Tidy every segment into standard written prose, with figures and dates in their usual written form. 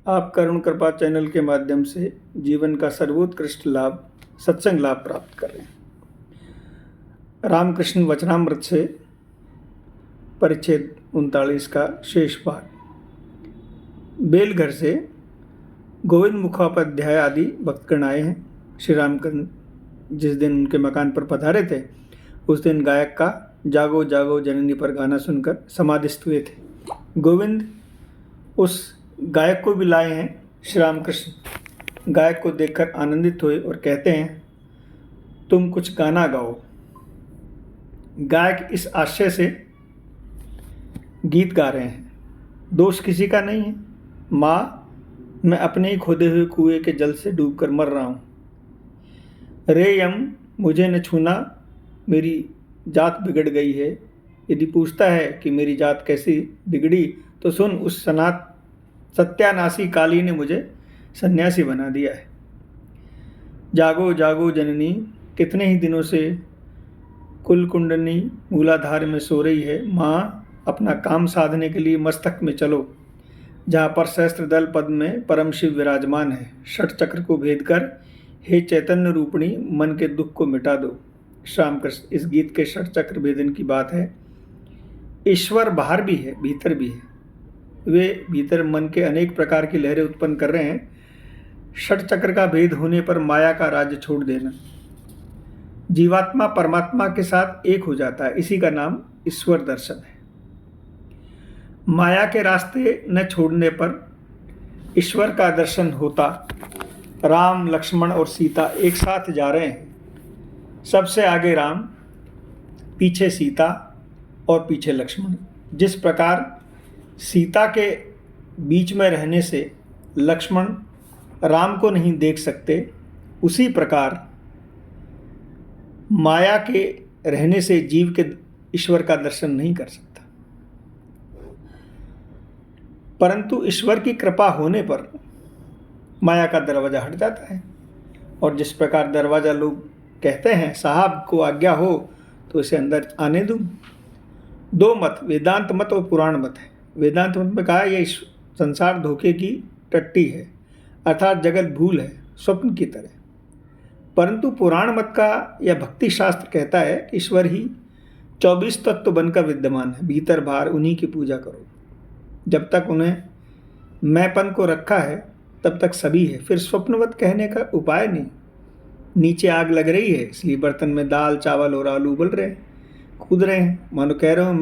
आप करुण कृपा चैनल के माध्यम से जीवन का सर्वोत्कृष्ट लाभ सत्संग लाभ प्राप्त कर रहे हैं। रामकृष्ण वचनामृत से परिच्छेद 39 का शेष भाग। बेलघर से गोविंद मुखोपाध्याय आदि भक्तगण आए हैं। श्री रामकृष्ण जिस दिन उनके मकान पर पधारे थे उस दिन गायक का जागो जागो जननी पर गाना सुनकर समाधिस्थ हुए थे। गोविंद उस गायक को भी लाए हैं। श्री रामकृष्ण गायक को देखकर आनंदित हुए और कहते हैं, तुम कुछ गाना गाओ। गायक इस आशय से गीत गा रहे हैं, दोष किसी का नहीं है। माँ, मैं अपने ही खोदे हुए कुएं के जल से डूबकर मर रहा हूँ। रे यम, मुझे न छूना, मेरी जात बिगड़ गई है। यदि पूछता है कि मेरी जात कैसी बिगड़ी तो सुन, उस सत्यानाशी काली ने मुझे सन्यासी बना दिया है। जागो जागो जननी, कितने ही दिनों से कुलकुंडनी मूलाधार में सो रही है। माँ, अपना काम साधने के लिए मस्तक में चलो, जहाँ पर सहस्त्र दल पद में परम शिव विराजमान है। षट चक्र को भेद कर हे चैतन्य रूपिणी मन के दुख को मिटा दो। श्यामकृष्ण, इस गीत के षट चक्र भेदन की बात है। ईश्वर बाहर भी है, भीतर भी है। वे भीतर मन के अनेक प्रकार की लहरें उत्पन्न कर रहे हैं। षट चक्र का भेद होने पर माया का राज्य छोड़ देना, जीवात्मा परमात्मा के साथ एक हो जाता है। इसी का नाम ईश्वर दर्शन है। माया के रास्ते न छोड़ने पर ईश्वर का दर्शन होता। राम, लक्ष्मण और सीता एक साथ जा रहे हैं। सबसे आगे राम, पीछे सीता और पीछे लक्ष्मण। जिस प्रकार सीता के बीच में रहने से लक्ष्मण राम को नहीं देख सकते, उसी प्रकार माया के रहने से जीव के ईश्वर का दर्शन नहीं कर सकता। परंतु ईश्वर की कृपा होने पर माया का दरवाज़ा हट जाता है। और जिस प्रकार दरवाज़ा लोग कहते हैं, साहब को आज्ञा हो तो इसे अंदर आने दूं। दो मत, वेदांत मत और पुराण मत है। वेदांत मत में कहा यह संसार धोखे की टट्टी है, अर्थात जगत भूल है, स्वप्न की तरह। परंतु पुराण मत का यह भक्ति शास्त्र कहता है कि ईश्वर ही 24 तत्व बनकर विद्यमान है, भीतर बाहर उन्हीं की पूजा करो। जब तक उन्हें मैंपन को रखा है तब तक सभी है। फिर स्वप्नवत कहने का उपाय नहीं। नीचे आग लग रही है, इसलिए बर्तन में दाल चावल और आलू उबल रहे हैं, कूद रहे हैं। मानो कह रहा हूँ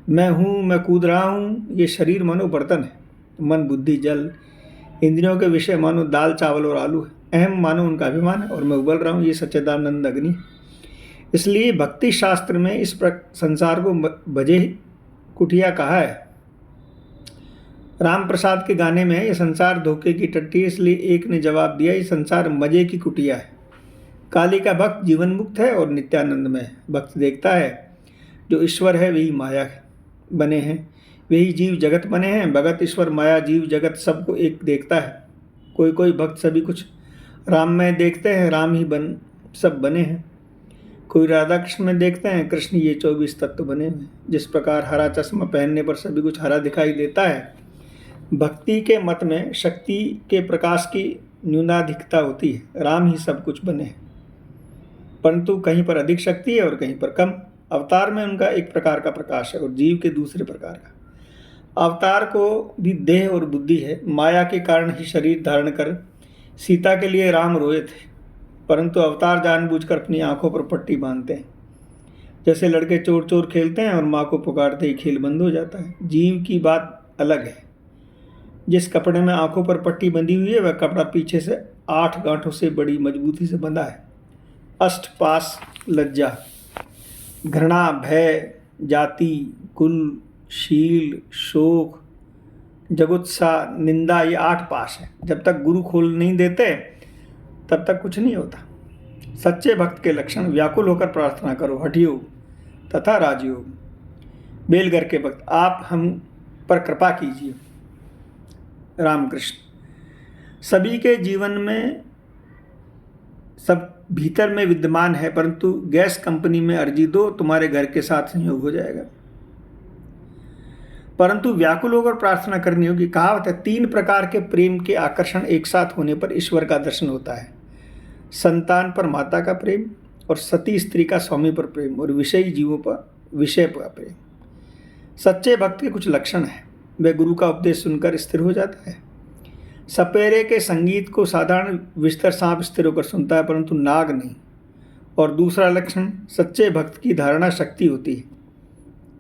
मैं हूँ, मैं कूद रहा हूँ। ये शरीर मानो बर्तन है, मन बुद्धि जल, इंद्रियों के विषय मानो दाल चावल और आलू है, अहम मानो उनका अभिमान है, और मैं उबल रहा हूँ, ये सच्चिदानंद अग्नि। इसलिए भक्ति शास्त्र में इस संसार को बजे कुटिया कहा है। राम प्रसाद के गाने में ये संसार धोखे की टट्टी है, इसलिए एक ने जवाब दिया, ये संसार मजे की कुटिया है। काली का भक्त जीवन मुक्त है और नित्यानंद में है। भक्त देखता है जो ईश्वर है वही माया बने हैं, वही जीव जगत बने हैं। भगत ईश्वर माया जीव जगत सबको एक देखता है। कोई कोई भक्त सभी कुछ राम में देखते हैं, राम ही सब बने हैं। कोई राधा कृष्ण में देखते हैं, कृष्ण ये 24 तत्व बने हुए। जिस प्रकार हरा चश्मा पहनने पर सभी कुछ हरा दिखाई देता है, भक्ति के मत में शक्ति के प्रकाश की न्यूनाधिकता होती है। राम ही सब कुछ बने हैं, परंतु कहीं पर अधिक शक्ति है और कहीं पर कम। अवतार में उनका एक प्रकार का प्रकाश है और जीव के दूसरे प्रकार का। अवतार को भी देह और बुद्धि है। माया के कारण ही शरीर धारण कर सीता के लिए राम रोए थे, परंतु अवतार जानबूझकर अपनी आंखों पर पट्टी बांधते हैं। जैसे लड़के चोर चोर खेलते हैं और माँ को पुकारते ही खेल बंद हो जाता है। जीव की बात अलग है। जिस कपड़े में आंखों पर पट्टी बंधी हुई है वह कपड़ा पीछे से 8 गांठों से बड़ी मजबूती से बंधा है। अष्ट पास लज्जा, घृणा, भय, जाति, कुल, शील, शोक, जगुत्सा, निंदा, ये 8 पास है। जब तक गुरु खोल नहीं देते तब तक कुछ नहीं होता। सच्चे भक्त के लक्षण, व्याकुल होकर प्रार्थना करो, हठयोग तथा राजयोग। बेलघर के भक्त, आप हम पर कृपा कीजिए। रामकृष्ण, सभी के जीवन में सब भीतर में विद्यमान है, परंतु गैस कंपनी में अर्जी दो, तुम्हारे घर के साथ संयोग हो जाएगा। परंतु व्याकुल होकर प्रार्थना करनी होगी। कहावत है, 3 प्रकार के प्रेम के आकर्षण एक साथ होने पर ईश्वर का दर्शन होता है। संतान पर माता का प्रेम, और सती स्त्री का स्वामी पर प्रेम, और विषयी जीवों पर विषय का प्रेम। सच्चे भक्त के कुछ लक्षण हैं। वह गुरु का उपदेश सुनकर स्थिर हो जाता है। सपेरे के संगीत को साधारण विस्तर सांप स्थिर होकर सुनता है, परंतु नाग नहीं। और दूसरा लक्षण, सच्चे भक्त की धारणा शक्ति होती है।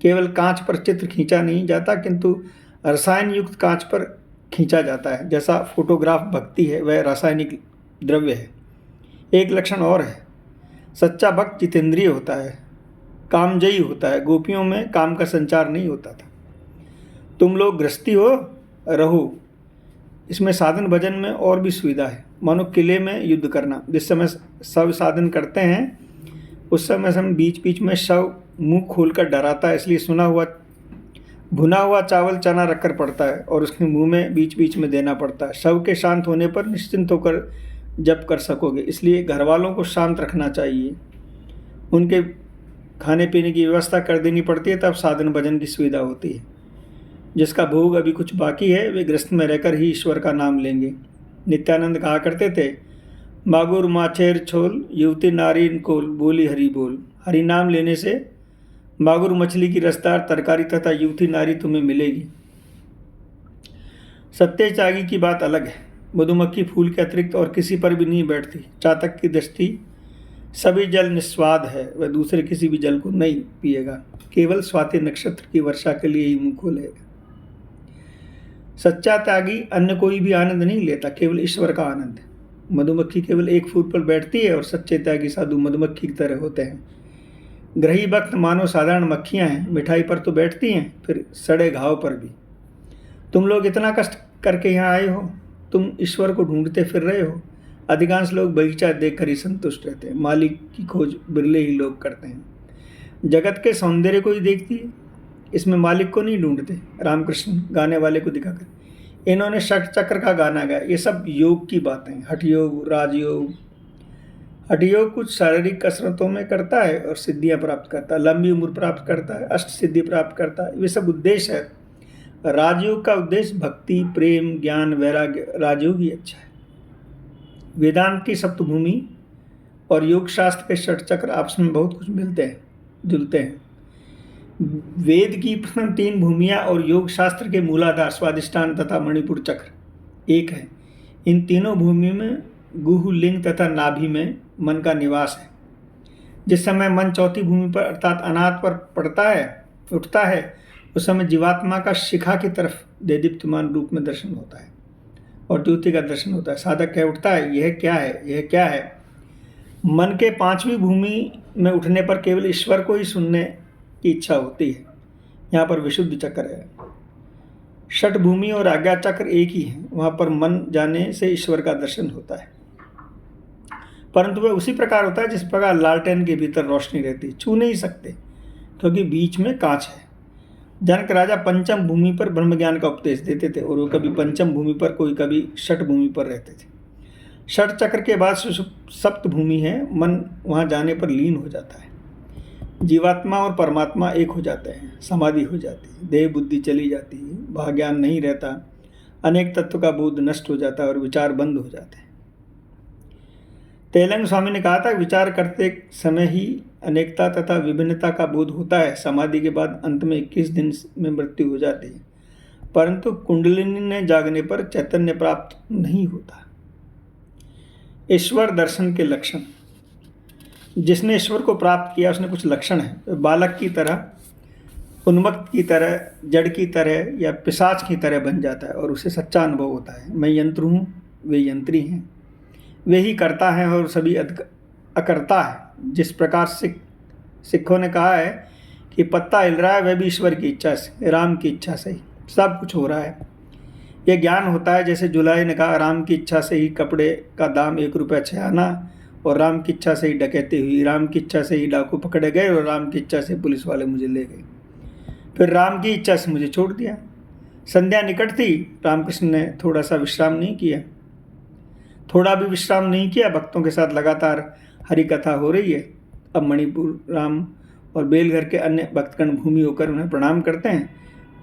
केवल कांच पर चित्र खींचा नहीं जाता, किंतु रसायन युक्त कांच पर खींचा जाता है। जैसा फोटोग्राफ भक्ति है, वह रासायनिक द्रव्य है। एक लक्षण और है, सच्चा भक्त जितेंद्रिय होता है, कामजयी होता है। गोपियों में काम का संचार नहीं होता था। तुम लोग गृहस्थी हो, रहो। इसमें साधन भजन में और भी सुविधा है। मानो किले में युद्ध करना। जिस समय शव साधन करते हैं, उस समय हम बीच बीच में शव मुंह खोलकर डराता है, इसलिए भुना हुआ चावल चना रखकर पड़ता है और उसके मुंह में बीच बीच में देना पड़ता है। शव के शांत होने पर निश्चिंत होकर जप कर सकोगे। इसलिए घर वालों को शांत रखना चाहिए। उनके खाने पीने की व्यवस्था कर देनी पड़ती है, तब साधन भजन की सुविधा होती है। जिसका भोग अभी कुछ बाकी है, वे गृहस्थ में रहकर ही ईश्वर का नाम लेंगे। नित्यानंद कहा करते थे, मागुर माछेर छोल, युवती नारी कोल, बोली हरि बोल। हरि नाम लेने से मागुर मछली की रसदार तरकारी तथा युवती नारी तुम्हें मिलेगी। सत्य त्यागी की बात अलग है। मधुमक्खी फूल के अतिरिक्त और किसी पर भी नहीं बैठती। चातक की दृष्टि सभी जल निस्वाद है, वह दूसरे किसी भी जल को नहीं पिएगा। केवल स्वाति नक्षत्र की वर्षा के लिए ही मुंह खोलेगा। सच्चा त्यागी अन्य कोई भी आनंद नहीं लेता, केवल ईश्वर का आनंद है। मधुमक्खी केवल एक फूल पर बैठती है और सच्चे त्यागी साधु मधुमक्खी की तरह होते हैं। ग्रही भक्त मानो साधारण मक्खियां हैं, मिठाई पर तो बैठती हैं, फिर सड़े घाव पर भी। तुम लोग इतना कष्ट करके यहाँ आए हो, तुम ईश्वर को ढूंढते फिर रहे हो। अधिकांश लोग बगीचा देखकर ही संतुष्ट रहते हैं। मालिक की खोज बिरले ही लोग करते हैं। जगत के सौंदर्य को ही देखती है, इसमें मालिक को नहीं ढूंढते। रामकृष्ण गाने वाले को दिखाकर इन्होंने षट चक्र का गाना गाया। ये सब योग की बातें, हठ योग, राजयोग। हठ योग कुछ शारीरिक कसरतों में करता है और सिद्धियां प्राप्त करता है, लंबी उम्र प्राप्त करता है, अष्ट सिद्धि प्राप्त करता है। वे सब उद्देश्य है। राजयोग का उद्देश्य भक्ति, प्रेम, ज्ञान, वैराग्य। राजयोग ही अच्छा है। वेदांत की सप्तभूमि और योग शास्त्र के षट चक्र आपस में बहुत कुछ मिलते हैं, जुलते हैं। वेद की प्रथम 3 भूमियाँ और योग शास्त्र के मूलाधार स्वादिष्टान तथा मणिपुर चक्र एक है। इन तीनों भूमियों में गुह, लिंग तथा नाभि में मन का निवास है। जिस समय मन चौथी भूमि पर अर्थात अनाहत पर उठता है, उस समय जीवात्मा का शिखा की तरफ देदीप्यमान रूप में दर्शन होता है और ज्योति का दर्शन होता है। साधक कह उठता है, यह क्या है, यह क्या है। मन के 5वीं भूमि में उठने पर केवल ईश्वर को ही सुनने की इच्छा होती है। यहाँ पर विशुद्ध चक्र है। षट भूमि और आज्ञा चक्र एक ही है। वहाँ पर मन जाने से ईश्वर का दर्शन होता है, परंतु वह उसी प्रकार होता है जिस प्रकार लालटेन के भीतर रोशनी रहती है। छू नहीं सकते क्योंकि बीच में कांच है। जनक राजा पंचम भूमि पर ब्रह्म ज्ञान का उपदेश देते थे और वो कभी पंचम भूमि पर, कोई कभी षट भूमि पर रहते थे। षट चक्र के बाद सप्त भूमि है। मन वहाँ जाने पर लीन हो जाता है। जीवात्मा और परमात्मा एक हो जाते हैं, समाधि हो जाती है, देह बुद्धि चली जाती है, वह ज्ञान नहीं रहता, अनेक तत्व का बोध नष्ट हो जाता है और विचार बंद हो जाते हैं। तेलंग स्वामी ने कहा था, विचार करते समय ही अनेकता तथा विभिन्नता का बोध होता है। समाधि के बाद अंत में 21 दिन में मृत्यु हो जाती है, परंतु कुंडलिनी ने जागने पर चैतन्य प्राप्त नहीं होता। ईश्वर दर्शन के लक्षण। जिसने ईश्वर को प्राप्त किया उसने कुछ लक्षण है। बालक की तरह, उन्मत्त की तरह, जड़ की तरह या पिशाच की तरह बन जाता है और उसे सच्चा अनुभव होता है। मैं यंत्र हूँ, वे यंत्री हैं। वे ही करता है और सभी अकर्ता है। जिस प्रकार सिखों ने कहा है कि पत्ता हिल रहा है, वह भी ईश्वर की इच्छा से, राम की इच्छा से ही सब कुछ हो रहा है। यह ज्ञान होता है। जैसे जुलाई ने कहा, राम की इच्छा से ही कपड़े का दाम 1 रुपया 6 आना, और राम की इच्छा से ही डकैती हुई, राम की इच्छा से ही डाकू पकड़े गए और राम की इच्छा से पुलिस वाले मुझे ले गए, फिर राम की इच्छा से मुझे छोड़ दिया। संध्या निकट थी, रामकृष्ण ने थोड़ा सा विश्राम नहीं किया, थोड़ा भी विश्राम नहीं किया। भक्तों के साथ लगातार हरि कथा हो रही है। अब मणिपुर राम और बेलघर के अन्य भक्तगण भूमि होकर उन्हें प्रणाम करते हैं।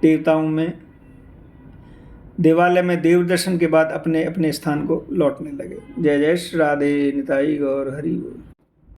देवताओं में देवालय में देव दर्शन के बाद अपने अपने स्थान को लौटने लगे। जय जय श्री राधे, निताई गौर हरि बोल।